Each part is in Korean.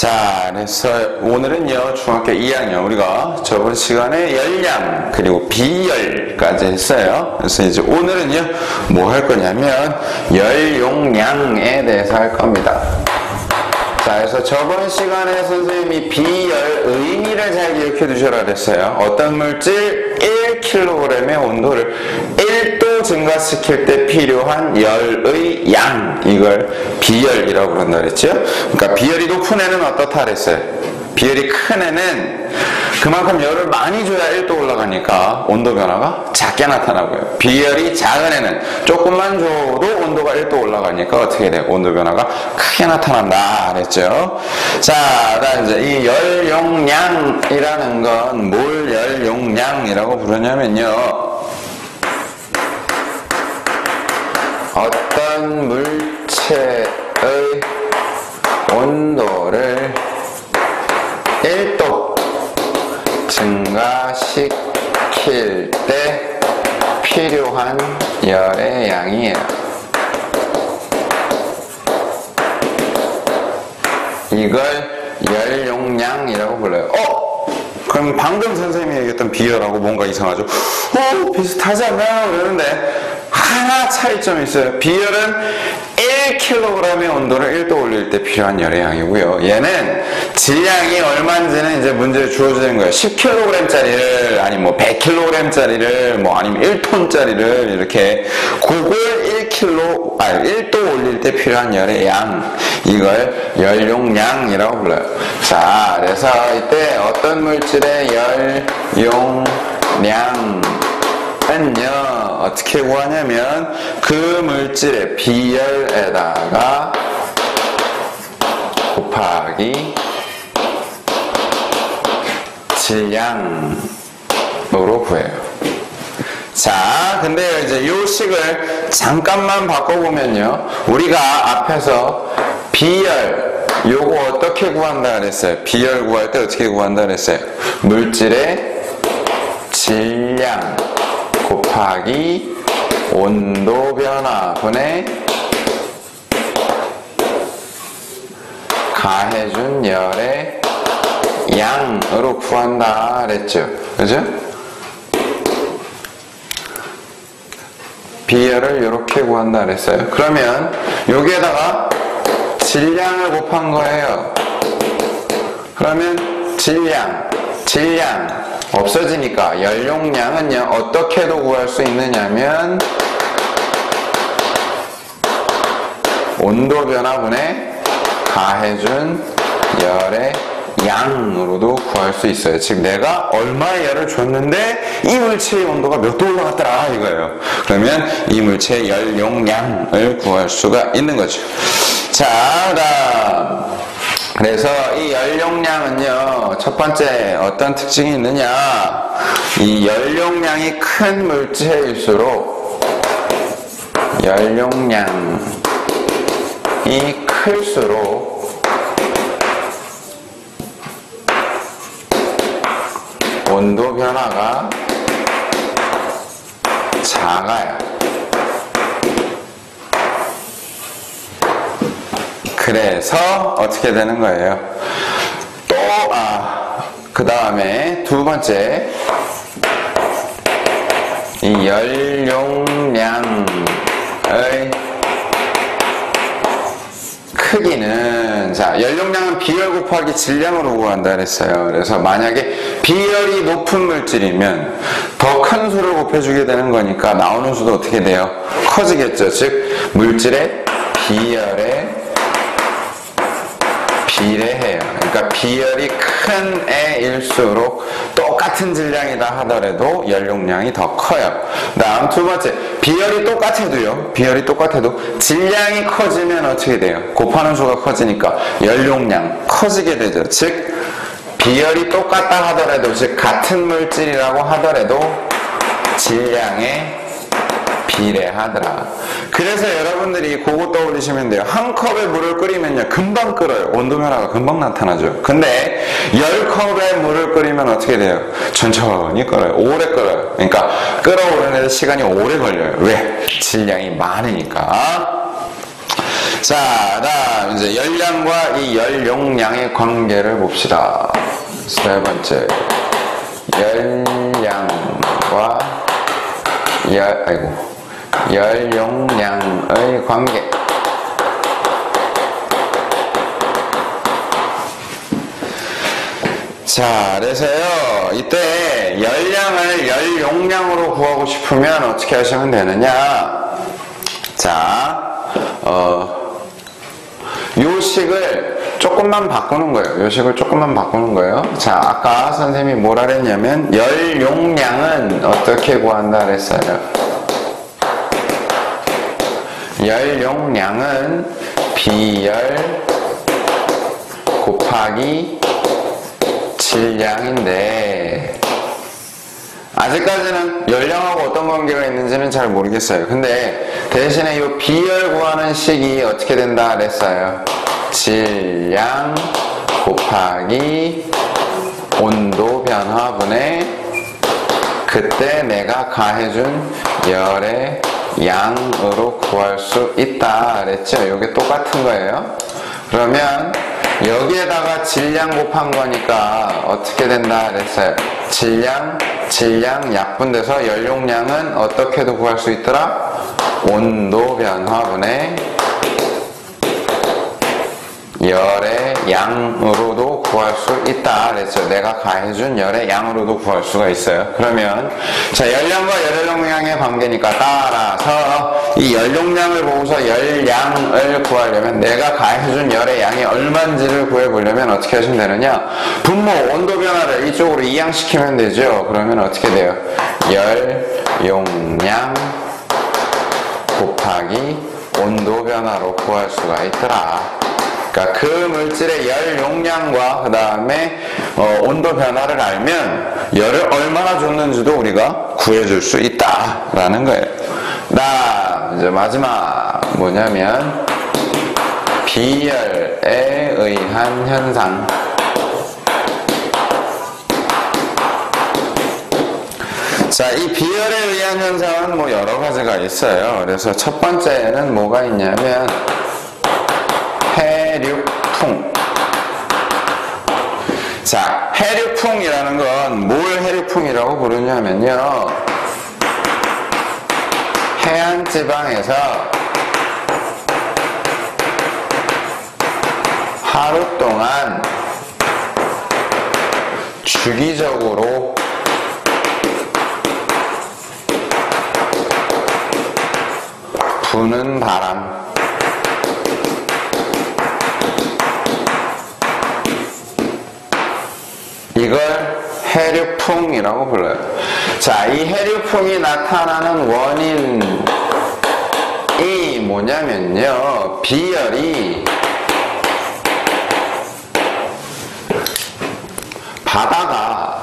자, 그래서 오늘은요, 중학교 2학년, 우리가 저번 시간에 열량, 그리고 비열까지 했어요. 그래서 이제 오늘은요, 뭐 할 거냐면, 열용량에 대해서 할 겁니다. 자, 그래서 저번 시간에 선생님이 비열 의미를 잘 기억해 두셔라 그랬어요. 어떤 물질 1kg의 온도를 1도 증가시킬 때 필요한 열의 양, 이걸 비열이라고 그런다 그랬죠. 그러니까 비열이 높은 애는 어떻다 그랬어요. 비열이 큰 애는 그만큼 열을 많이 줘야 1도 올라가니까 온도 변화가 작게 나타나고요. 비열이 작은 애는 조금만 줘도 온도가 1도 올라가니까 어떻게 돼요? 온도 변화가 크게 나타난다 그랬죠. 자, 그다음 이제 이 열용량이라는 건 뭘 열용량이라고 부르냐면요, 어떤 물체의 온도를 1도 증가시킬 때 필요한 열의 양이에요. 이걸 열용량이라고 불러요. 그럼 방금 선생님이 얘기했던 비열하고 뭔가 이상하죠? 비슷하지 않나요? 그러는데 하나 차이점이 있어요. 비열은 1kg의 온도를 1도 올릴 때 필요한 열의 양이고요. 얘는 질량이 얼마인지는 이제 문제에 주어지는 거예요. 10kg짜리를, 아니면 뭐 100kg짜리를, 뭐 아니면 1톤짜리를 이렇게, 그걸 1도 올릴 때 필요한 열의 양, 이걸 열용량이라고 불러요. 자, 그래서 이때 어떤 물질의 열용량 은요, 어떻게 구하냐면 그 물질의 비열에다가 곱하기 질량으로 구해요. 자, 근데 이제 요 식을 잠깐만 바꿔보면요, 우리가 앞에서 비열, 요거 어떻게 구한다 그랬어요? 비열 구할 때 어떻게 구한다 그랬어요? 물질의 질량 곱하기 온도 변화 분의 가해준 열의 양으로 구한다 그랬죠. 그죠? 비열을 이렇게 구한다 그랬어요. 그러면 여기에다가 질량을 곱한 거예요. 그러면 질량 없어지니까 열용량은요, 어떻게도 구할 수 있느냐면 온도 변화분의 가해준 열의 양으로도 구할 수 있어요. 즉 내가 얼마의 열을 줬는데 이 물체의 온도가 몇 도 올라갔더라 이거예요. 그러면 이 물체의 열용량을 구할 수가 있는 거죠. 자, 그다음, 그래서 이 열용량은요, 첫 번째 어떤 특징이 있느냐, 이 열용량이 큰 물체일수록 열용량이 클수록 온도 변화가 작아요. 그래서 어떻게 되는 거예요? 또, 그 다음에 두 번째, 이 열용량의 크기는, 자, 열용량은 비열 곱하기 질량으로 구한다 그랬어요. 그래서 만약에 비열이 높은 물질이면 더 큰 수를 곱해주게 되는 거니까 나오는 수도 어떻게 돼요? 커지겠죠. 즉, 물질의 비열에 비례해요. 그러니까 비열이 큰 애일수록 똑같은 질량이다 하더라도 열용량이 더 커요. 다음 두 번째, 비열이 똑같아도 질량이 커지면 어떻게 돼요? 곱하는 수가 커지니까 열용량 커지게 되죠. 즉 비열이 똑같다 하더라도, 즉 같은 물질이라고 하더라도 질량에 비례하더라. 그래서 여러분들이 그거 떠올리시면 돼요. 한 컵에 물을 끓이면요, 금방 끓어요. 온도 변화가 금방 나타나죠. 근데 10컵에 물을 끓이면 어떻게 돼요? 천천히 끓어요. 오래 끓어요. 그러니까 끓어오르는 시간이 오래 걸려요. 왜? 질량이 많으니까. 자, 다음 이제 열량과 이 열용량의 관계를 봅시다. 세 번째, 열량과 열용량의 관계. 자, 그래서요, 이때 열량을 열용량으로 구하고 싶으면 어떻게 하시면 되느냐? 자, 요식을 조금만 바꾸는 거예요. 요식을 조금만 바꾸는 거예요. 자, 아까 선생님이 뭐라 그랬냐면, 열용량은 어떻게 구한다 그랬어요? 열용량은 비열 곱하기 질량인데, 아직까지는 열량하고 어떤 관계가 있는지는 잘 모르겠어요. 근데 대신에 이 비열 구하는 식이 어떻게 된다 그랬어요? 질량 곱하기 온도 변화분의 그때 내가 가해준 열의 양으로 구할 수 있다 그랬죠? 이게 똑같은 거예요. 그러면 여기에다가 질량 곱한 거니까 어떻게 된다 그랬어요? 질량 약분돼서 열용량은 어떻게도 구할 수 있더라? 온도 변화분의 열의 양으로도 구할 수 있다 그랬죠. 내가 가해준 열의 양으로도 구할 수가 있어요. 그러면 자, 열량과 열용량의 관계니까 따라서 이 열용량을 보고서 열량을 구하려면 내가 가해준 열의 양이 얼마인지를 구해보려면 어떻게 하시면 되느냐? 분모 온도 변화를 이쪽으로 이양시키면 되죠. 그러면 어떻게 돼요? 열용량 곱하기 온도 변화로 구할 수가 있더라. 그러니까 그 물질의 열 용량과 그 다음에 온도 변화를 알면 열을 얼마나 줬는지도 우리가 구해줄 수 있다라는 거예요. 이제 마지막 뭐냐면 비열에 의한 현상. 자, 이 비열에 의한 현상은 뭐 여러 가지가 있어요. 그래서 첫 번째는 뭐가 있냐면 해류풍. 자, 해류풍이라는 건 뭘 해류풍이라고 부르냐면요, 해안지방에서 하루 동안 주기적으로 부는 바람, 이걸 해류풍이라고 불러요. 자, 이 해류풍이 나타나는 원인이 뭐냐면요, 비열이 바다가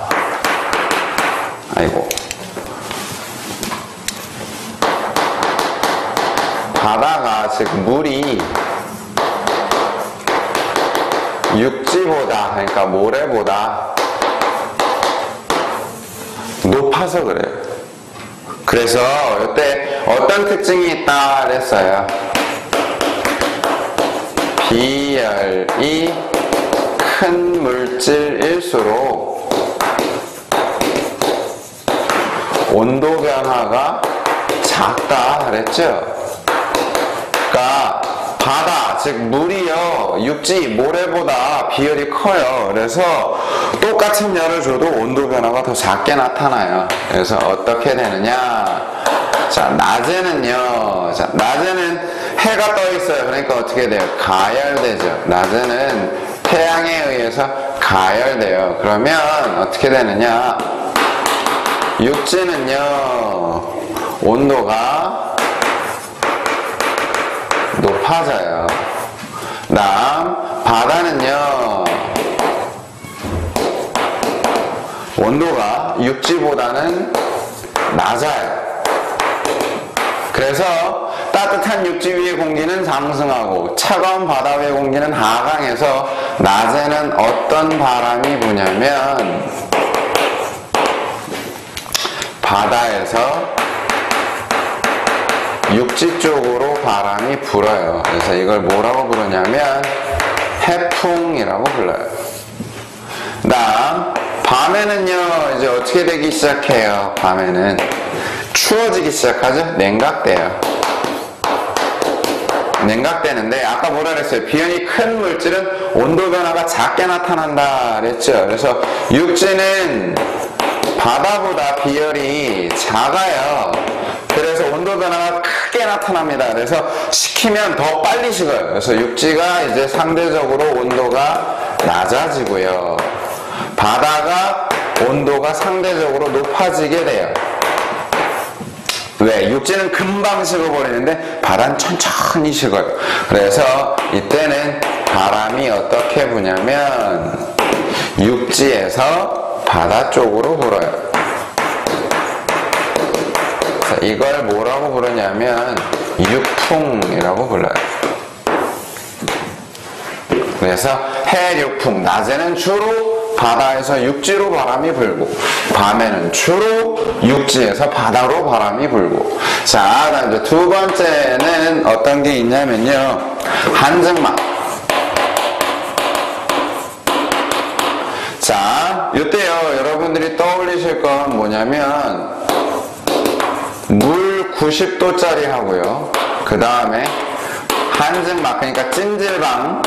즉 물이 육지보다, 그러니까 모래보다 높아서 그래요. 그래서 이때 어떤 특징이 있다 그랬어요? 비열이 큰 물질일수록 온도 변화가 작다 그랬죠? 그러니까 바다, 즉 물이요, 육지, 모래보다 비열이 커요. 그래서 똑같은 열을 줘도 온도 변화가 더 작게 나타나요. 그래서 어떻게 되느냐? 자, 낮에는요, 낮에는 해가 떠 있어요. 그러니까 어떻게 돼요? 가열되죠. 낮에는 태양에 의해서 가열돼요. 그러면 어떻게 되느냐? 육지는요, 온도가 높아져요. 다음 바다는요, 온도가 육지보다는 낮아요. 그래서 따뜻한 육지 위의 공기는 상승하고 차가운 바다 위의 공기는 하강해서 낮에는 어떤 바람이 부냐면 바다에서 육지 쪽으로 바람이 불어요. 그래서 이걸 뭐라고 부르냐면 해풍이라고 불러요. 다음 밤에는요 이제 어떻게 되기 시작해요? 밤에는 추워지기 시작하죠? 냉각돼요. 냉각되는데 아까 뭐라 그랬어요? 비연이 큰 물질은 온도 변화가 작게 나타난다 그랬죠. 그래서 육지는 바다보다 비열이 작아요. 그래서 온도 변화가 크게 나타납니다. 그래서 식히면 더 빨리 식어요. 그래서 육지가 이제 상대적으로 온도가 낮아지고요. 바다가 온도가 상대적으로 높아지게 돼요. 왜? 육지는 금방 식어버리는데 바다는 천천히 식어요. 그래서 이때는 바람이 어떻게 부냐면 육지에서 바다 쪽으로 불어요. 이걸 뭐라고 부르냐면 육풍이라고 불러요. 그래서 해륙풍, 낮에는 주로 바다에서 육지로 바람이 불고 밤에는 주로 육지에서 바다로 바람이 불고. 자, 그다음 이제 두 번째는 어떤 게 있냐면요, 한증막. 자, 이때요 여러분들이 떠올리실 건 뭐냐면 물 90도짜리 하고요, 그 다음에 한증막, 그러니까 찜질방.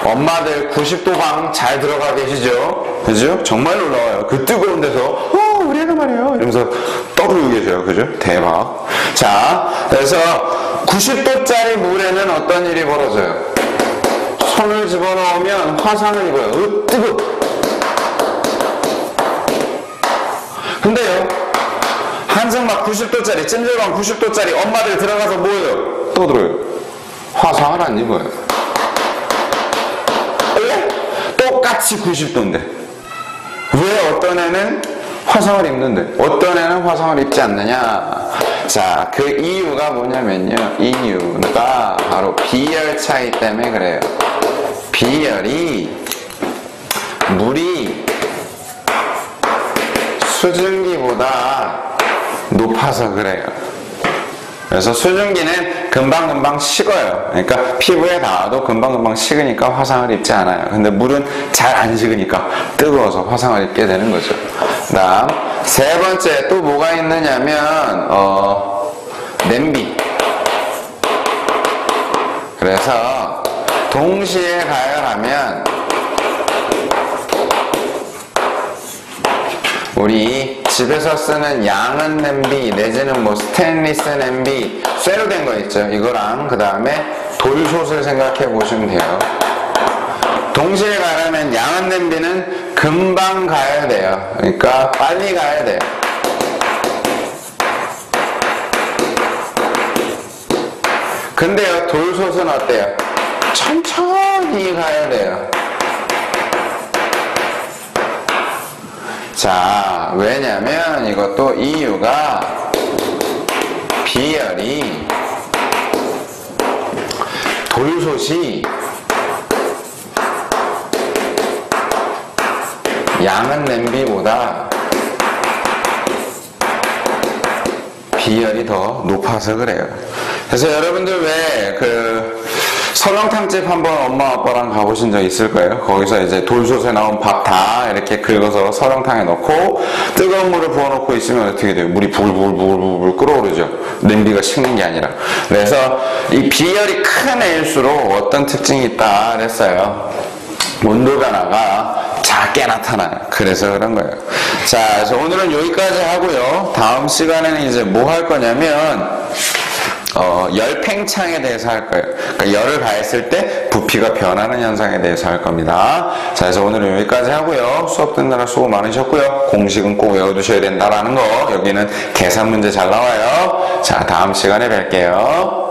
엄마들 90도 방 잘 들어가 계시죠? 그죠? 정말 놀라워요. 그 뜨거운 데서 우리 애가 말이에요 이러면서 떠들고 계세요. 그죠? 대박. 자, 그래서 90도짜리 물에는 어떤 일이 벌어져요? 손을 집어넣으면 화상을 입어요. 뜨거. 근데요 한증막 90도짜리, 찜질방 90도짜리 엄마들 들어가서 뭐예요? 떠들어요. 화상을 안 입어요. 똑같이 90도인데 왜 어떤 애는 화상을 입는데 어떤 애는 화상을 입지 않느냐? 자, 그 이유가 뭐냐면요, 이유가 바로 비열 차이 때문에 그래요. 비열이 물이 수증기보다 높아서 그래요. 그래서 수증기는 금방금방 식어요. 그러니까 피부에 닿아도 금방금방 식으니까 화상을 입지 않아요. 근데 물은 잘 안 식으니까 뜨거워서 화상을 입게 되는 거죠. 다음 세 번째 또 뭐가 있느냐면 냄비. 그래서 동시에 가열하면 우리 집에서 쓰는 양은 냄비 내지는 뭐 스테인리스 냄비 쇠로 된 거 있죠. 이거랑 그 다음에 돌솥을 생각해 보시면 돼요. 동시에 가려면 양은 냄비는 금방 가야 돼요. 그러니까 빨리 가야 돼요. 근데요 돌솥은 어때요? 천천히 가야 돼요. 자, 왜냐면 이것도 이유가 비열이 돌솥이 양은 냄비보다 비열이 더 높아서 그래요. 그래서 여러분들 왜 설렁탕집 한번 엄마 아빠랑 가보신 적 있을 거예요. 거기서 이제 돌솥에 나온 밥 다 이렇게 긁어서 설렁탕에 넣고 뜨거운 물을 부어놓고 있으면 어떻게 돼요? 물이 부글부글 끓어오르죠. 냄비가 식는 게 아니라. 그래서 이 비열이 큰 애일수록 어떤 특징이 있다 그랬어요. 온도 변화가 작게 나타나요. 그래서 그런 거예요. 자, 그래서 오늘은 여기까지 하고요. 다음 시간에는 이제 뭐 할 거냐면 열팽창에 대해서 할 거예요. 그러니까 열을 가했을 때 부피가 변하는 현상에 대해서 할 겁니다. 자, 그래서 오늘은 여기까지 하고요. 수업 듣느라 수고 많으셨고요. 공식은 꼭 외워두셔야 된다라는 거, 여기는 계산 문제 잘 나와요. 자, 다음 시간에 뵐게요.